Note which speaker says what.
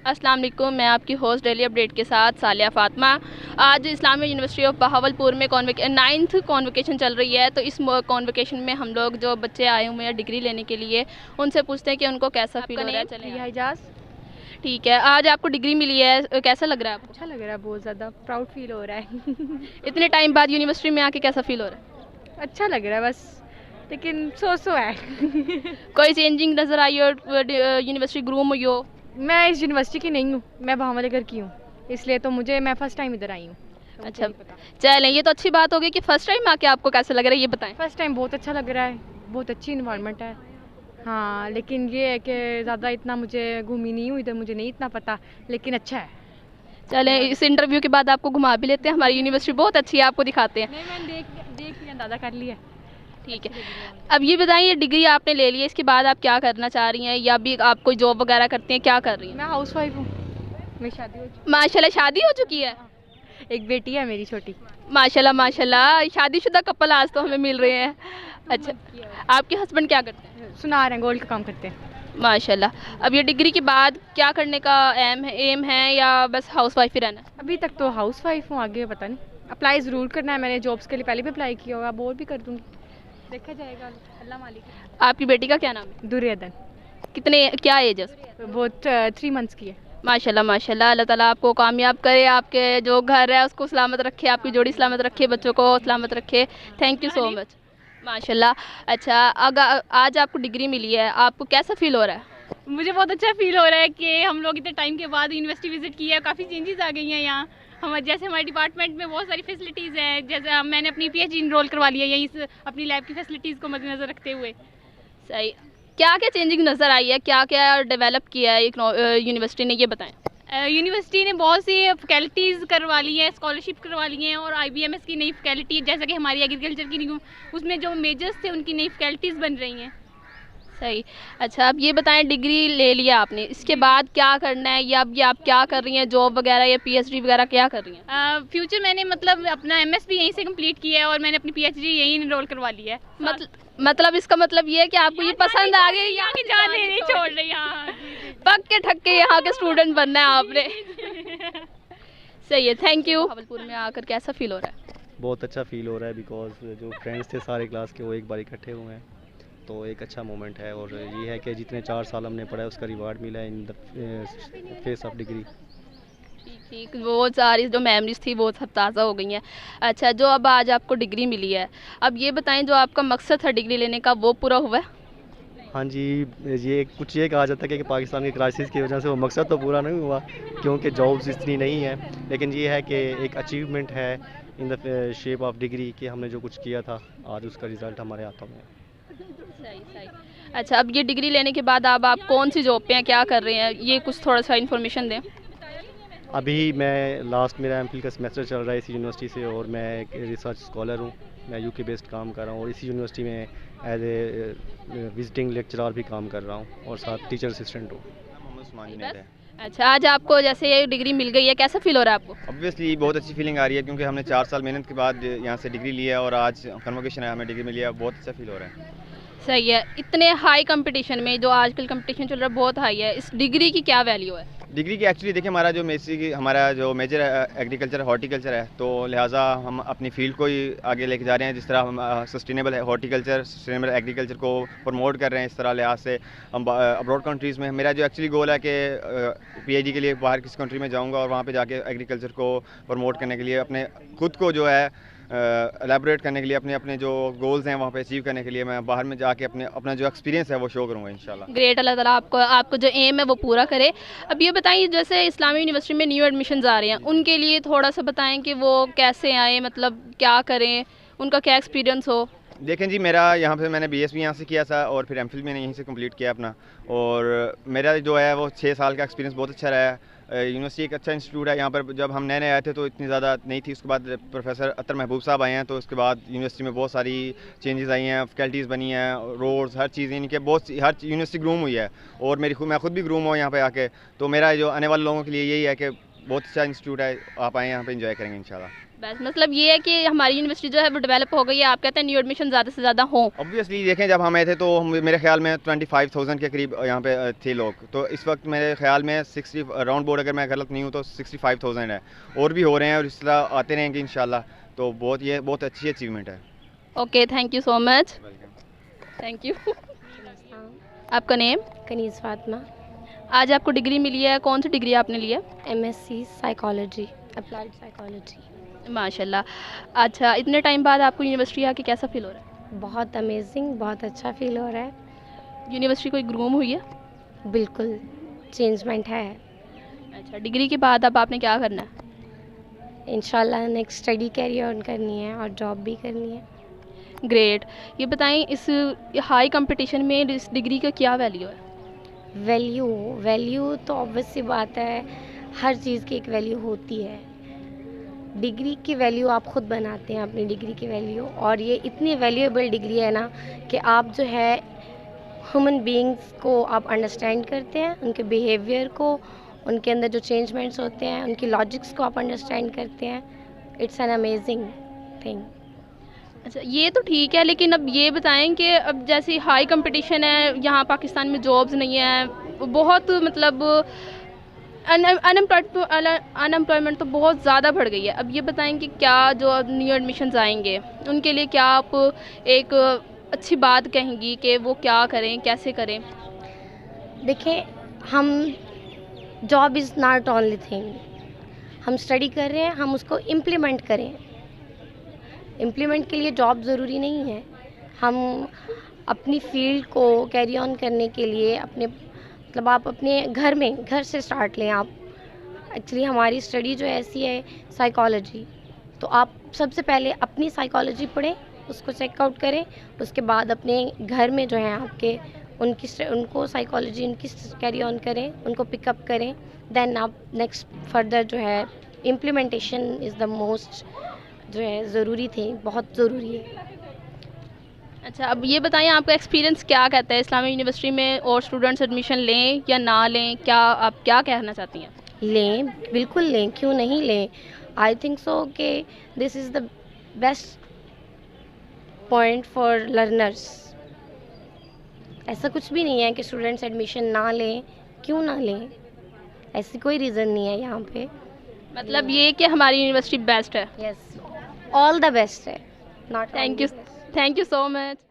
Speaker 1: अस्सलाम वालेकुम, मैं आपकी होस्ट डेली अपडेट के साथ सालिया फातिमा। आज इस्लामिया यूनिवर्सिटी ऑफ बहावलपुर में 9th कॉन्वोकेशन चल रही है। तो इस कॉन्वोकेशन में हम लोग जो बच्चे आए हुए हैं डिग्री लेने के लिए, उनसे पूछते हैं कि उनको कैसा फील हो रहा है। चलिए
Speaker 2: एजाज।
Speaker 1: ठीक है, आज आपको डिग्री मिली है, कैसा लग रहा है आपको?
Speaker 2: अच्छा लग रहा है, बहुत ज़्यादा प्राउड फील हो रहा है।
Speaker 1: इतने टाइम बाद यूनिवर्सिटी में आके कैसा फील हो रहा है?
Speaker 2: अच्छा लग रहा है बस, लेकिन सो है।
Speaker 1: कोई चेंजिंग नज़र आई हो, यूनिवर्सिटी ग्रूम हुई हो?
Speaker 2: मैं इस यूनिवर्सिटी की नहीं हूँ, मैं भावनगर की हूँ, इसलिए तो मैं फर्स्ट टाइम इधर आई हूँ।
Speaker 1: अच्छा, चलें, ये तो अच्छी बात होगी कि फ़र्स्ट टाइम आके आपको कैसा लग रहा है, ये बताएं।
Speaker 2: फर्स्ट टाइम बहुत अच्छा लग रहा है, बहुत अच्छी इन्वायरमेंट है। हाँ, लेकिन ये है कि ज़्यादा इतना मुझे घूमी नहीं हूँ इधर, मुझे नहीं इतना पता, लेकिन अच्छा है।
Speaker 1: चलें, इस इंटरव्यू के बाद आपको घुमा भी लेते हैं, हमारी यूनिवर्सिटी बहुत अच्छी है, आपको दिखाते हैं।
Speaker 2: नहीं, मैंने देख लिया, अंदाज़ा कर लिया।
Speaker 1: ठीक है, अब ये बताइए, डिग्री आपने ले ली है, इसके बाद आप क्या करना चाह रही हैं, या भी आप कोई जॉब वगैरह करती हैं, क्या कर रही हैं?
Speaker 2: मैं हाउस वाइफ हूँ, मेरी शादी हो चुकी
Speaker 1: माशाल्लाह शादी हो चुकी है?
Speaker 2: है, एक बेटी है मेरी छोटी।
Speaker 1: माशाल्लाह माशाल्लाह, शादीशुदा कपल आज तो हमें मिल रहे हैं। अच्छा, आपके हस्बैंड क्या करते हैं?
Speaker 2: सुनार हैं, गोल्ड का काम करते हैं।
Speaker 1: माशाल्लाह। अब ये डिग्री के बाद क्या करने का एम है या बस हाउस वाइफ ही रहना है?
Speaker 2: अभी तक तो हाउस वाइफ हूँ, आगे पता नहीं, अप्लाई ज़रूर करना है। मैंने जॉब्स के लिए पहले भी अप्लाई किया होगा, अब और भी कर दूँगी, देखा जाएगा, अल्लाह मालिक।
Speaker 1: आपकी बेटी का क्या नाम है?
Speaker 2: दुर्योधन।
Speaker 1: कितने, क्या एज है उसकी?
Speaker 2: वो 3 मंथ्स की है।
Speaker 1: माशाल्लाह माशाल्लाह, अल्लाह ताला आपको कामयाब करे, आपके जो घर है उसको सलामत रखे, आपकी जोड़ी सलामत रखे, बच्चों को सलामत रखे। Thank you so much. माशाल्लाह। अच्छा, अगर आज आपको डिग्री मिली है, आपको कैसा फील हो रहा है?
Speaker 3: मुझे बहुत अच्छा फील हो रहा है कि हम लोग इतने टाइम के बाद यूनिवर्सिटी विज़िट की है, काफ़ी चेंजेस आ गई हैं यहाँ। जैसे हमारे डिपार्टमेंट में बहुत सारी फैसिलिटीज़ हैं, जैसे मैंने अपनी PhD इनरोल करवा लिया है यहीं अपनी लैब की फैसिलिटीज़ को मद्देनज़र रखते हुए।
Speaker 1: सही, क्या क्या चेंजिंग नज़र आई है, क्या क्या डेवलप किया है यूनिवर्सिटी ने, ये बताएं।
Speaker 3: यूनिवर्सिटी ने बहुत सी फैकल्टीज़ करवा ली हैं, स्कॉलरशिप करवा ली हैं, और IBMS की नई फैकल्टी, जैसा कि हमारी एग्रीकल्चर की उसमें जो मेजर्स थे उनकी नई फैकल्टीज़ बन रही हैं।
Speaker 1: सही। अच्छा, अब ये बताएं, डिग्री ले लिया आपने, इसके बाद क्या करना है, या अब ये आप क्या कर रही हैं, जॉब वगैरह या PhD वगैरह क्या कर रही हैं?
Speaker 3: फ्यूचर मैंने अपना MS भी यहीं से कंप्लीट किया है, और मैंने अपनी PhD यहीं इनरोल करवा ली है।
Speaker 1: मतलब इसका मतलब ये है कि आपको ये पसंद आ गई,
Speaker 3: यहाँ की जाने नहीं छोड़ रही। हाँ,
Speaker 1: पक्के ठक्के यहाँ के स्टूडेंट बनना है आपने। सही है, थैंक यू। भावलपुर में आकर कैसा फील हो रहा है?
Speaker 4: बहुत अच्छा फील हो रहा है, बिकॉज जो फ्रेंड्स थे सारे क्लास के वो एक बार इकट्ठे हुए हैं, तो एक अच्छा मोमेंट है। और ये है कि जितने 4 साल हमने पढ़ा है उसका रिवार्ड मिला है in the face of degree.
Speaker 1: ठीक, वो सारी जो मेमोरीज थी वो सब ताज़ा हो गई हैं। अच्छा, जो अब आज आपको डिग्री मिली है, अब ये बताएं, जो आपका मकसद था डिग्री लेने का वो पूरा हुआ है?
Speaker 4: हाँ जी, ये कहा जाता है कि पाकिस्तान की क्राइसिस की वजह से वो मकसद तो पूरा नहीं हुआ, क्योंकि जॉब्स इतनी नहीं है, लेकिन ये है कि एक अचीवमेंट है in the shape of degree कि हमने जो कुछ किया था आज उसका रिज़ल्ट हमारे हाथों में है।
Speaker 1: सही सही। अच्छा, अब ये डिग्री लेने के बाद अब आप कौन सी जॉब पे हैं, क्या कर रहे हैं, ये कुछ थोड़ा सा इन्फॉर्मेशन दें।
Speaker 4: अभी मैं लास्ट, मेरा MPhil का सेमेस्टर चल रहा है इसी यूनिवर्सिटी से, और मैं एक रिसर्च स्कॉलर हूँ, मैं UK बेस्ड काम कर रहा हूँ, और इसी यूनिवर्सिटी में एज ए विजिटिंग लेक्चरर भी काम कर रहा हूँ, और साथ टीचर असिस्टेंट हूँ।
Speaker 1: अच्छा, आज आपको जैसे ये डिग्री मिल गई है, कैसा फील हो रहा है आपको?
Speaker 5: ऑब्वियसली बहुत अच्छी फीलिंग आ रही है, क्योंकि हमने 4 साल मेहनत के बाद यहाँ से डिग्री ली है, और आज कन्वोकेशन है, हमें डिग्री मिली है, बहुत अच्छा फील हो रहा है।
Speaker 1: सही है। इतने हाई कंपटीशन में, जो आजकल कंपटीशन चल रहा है बहुत हाई है, इस डिग्री की क्या वैल्यू है?
Speaker 5: डिग्री की एक्चुअली देखिए, हमारा जो मेजर एग्रीकल्चर हॉर्टिकल्चर है, तो लिहाजा हम अपनी फील्ड को ही आगे लेके जा रहे हैं। जिस तरह हम सस्टेनेबल हॉर्टिकल्चर, सस्टेनेबल एग्रीकल्चर को प्रमोट कर रहे हैं, इस तरह लिहाज से हम अब्रॉड कंट्रीज़ में, मेरा जो एक्चुअली गोल है कि PhD के लिए बाहर किसी कंट्री में जाऊंगा, और वहाँ पे जाके एग्रीकल्चर को प्रमोट करने के लिए, अपने खुद को जो है एलेबोरेट करने के लिए, अपने जो गोल्स हैं वहाँ पे अचीव करने के लिए, मैं बाहर में जाके अपना जो एक्सपीरियंस है वो शो करूँगा इंशाल्लाह।
Speaker 1: ग्रेट, अल्लाह ताला आपको जो एम है वो पूरा करे। अब ये बताइए, जैसे इस्लामी यूनिवर्सिटी में न्यू एडमिशन्स आ रहे हैं, उनके लिए थोड़ा सा बताएं कि वो कैसे आए, मतलब क्या करें, उनका क्या एक्सपीरियंस हो।
Speaker 5: देखें जी, मेरा यहाँ पे मैंने BS भी यहाँ से किया था, और फिर MPhil मैंने यहीं से कंप्लीट किया अपना, और मेरा जो है वो 6 साल का एक्सपीरियंस बहुत अच्छा रहा है। यूनिवर्सिटी एक अच्छा इंस्टीट्यूट है। यहाँ पर जब हम नए आए थे तो इतनी ज़्यादा नहीं थी, उसके बाद प्रोफेसर अतर महबूब साहब आए हैं, तो उसके बाद यूनिवर्सिटी में बहुत सारी चेंजेस आई हैं, फैकल्टीज़ बनी हैं, रोड्स, हर चीज़, यानी कि हर यूनिवर्सिटी ग्रूम हुई है, और मैं खुद भी ग्रूम हूँ यहाँ पे आके। तो मेरा जो आने वाले लोगों के लिए यही है कि बहुत अच्छा इंस्टीट्यूट है, आप आएँ यहाँ पे एंजॉय करेंगे इंशाल्लाह।
Speaker 1: بس مطلب یہ ہے کہ ہماری یونیورسٹی جو ہے وہ ڈیولپ ہو گئی ہے, آپ کہتے ہیں نیو ایڈمیشن زیادہ سے زیادہ ہوں.
Speaker 5: اوبویسلی دیکھیں جب ہم آئے تھے تو میرے خیال میں 25,000 کے قریب یہاں پہ تھے لوگ, تو اس وقت میرے خیال میں 60 راؤنڈ بورڈ, اگر میں غلط نہیں ہوں تو 65,000 ہے, اور بھی ہو رہے ہیں اور اس طرح آتے رہیں گے انشاءاللہ. تو یہ بہت اچھی اچیومنٹ ہے.
Speaker 1: Okay, thank you so much. Thank you. آپ کا نیم؟
Speaker 6: کنیز فاطمہ.
Speaker 1: آج آپ کو ڈگری ملی ہے, کون سی ڈگری آپ نے لی ہے؟
Speaker 6: MSc psychology, applied psychology.
Speaker 1: ماشاء اللہ. اچھا, اتنے ٹائم بعد آپ کو یونیورسٹی آ کے کیسا فیل ہو رہا ہے؟
Speaker 6: بہت امیزنگ, بہت اچھا فیل ہو رہا ہے.
Speaker 1: یونیورسٹی کوئی گروم ہوئی ہے؟
Speaker 6: بالکل چینجمنٹ ہے.
Speaker 1: اچھا, ڈگری کے بعد اب آپ نے کیا کرنا ہے؟
Speaker 6: انشاءاللہ نیکسٹ اسٹڈی کیری آن کرنی ہے اور جاب بھی کرنی ہے.
Speaker 1: گریٹ. یہ بتائیں اس ہائی کمپٹیشن میں اس ڈگری کا کیا ویلیو ہے؟
Speaker 6: ویلیو تو obvious سی بات ہے, ہر چیز کی ایک ویلیو ہوتی ہے. ڈگری کی ویلیو آپ خود بناتے ہیں, اپنی ڈگری کی ویلیو, اور یہ اتنی ویلیویبل ڈگری ہے نا کہ آپ جو ہے ہیومن بینگس کو آپ انڈرسٹینڈ کرتے ہیں, ان کے بیہیویئر کو, ان کے اندر جو چینجمنٹس ہوتے ہیں, ان کی لاجکس کو آپ انڈرسٹینڈ کرتے ہیں. It's an amazing thing.
Speaker 1: اچھا, یہ تو ٹھیک ہے, لیکن اب یہ بتائیں کہ اب جیسے ہائی کمپٹیشن ہے, یہاں پاکستان میں جابز نہیں ہیں, بہت مطلب انمپلائمنٹ تو بہت زیادہ بڑھ گئی ہے. اب یہ بتائیں کہ کیا جو نیو ایڈمیشنز آئیں گے ان کے لیے کیا آپ ایک اچھی بات کہیں گی کہ وہ کیا کریں, کیسے کریں؟
Speaker 6: دیکھیں, ہم job is not only thing. ہم اسٹڈی کر رہے ہیں, ہم اس کو امپلیمنٹ کریں. امپلیمنٹ کے لیے جاب ضروری نہیں ہے. ہم اپنی فیلڈ کو کیری آن کرنے کے لیے مطلب آپ اپنے گھر سے اسٹارٹ لیں. آپ ایکچولی ہماری اسٹڈی جو ایسی ہے سائیکالوجی, تو آپ سب سے پہلے اپنی سائیکالوجی پڑھیں, اس کو چیک آؤٹ کریں, اس کے بعد اپنے گھر میں جو ہیں آپ کے ان کو سائیکالوجی ان کی کیری آن کریں, ان کو پک اپ کریں. دین آپ نیکسٹ فردر جو ہے امپلیمنٹیشن از دا موسٹ جو ہے ضروری تھے, بہت ضروری ہے.
Speaker 1: اچھا, اب یہ بتائیں آپ کا ایکسپیرینس کیا کہتا ہے اسلامیہ یونیورسٹی میں اور اسٹوڈنٹس ایڈمیشن لیں یا نہ لیں, کیا آپ کیا کہنا چاہتی ہیں؟
Speaker 6: لیں, بالکل لیں, کیوں نہیں لیں. آئی تھنک سو کہ this is the best point for learners. ایسا کچھ بھی نہیں ہے کہ اسٹوڈنٹس ایڈمیشن نہ لیں. کیوں نہ لیں, ایسی کوئی ریزن نہیں ہے یہاں پہ.
Speaker 1: مطلب یہ کہ ہماری یونیورسٹی بیسٹ ہے.
Speaker 6: یس, آل دا بیسٹ ہے.
Speaker 1: Thank you so much.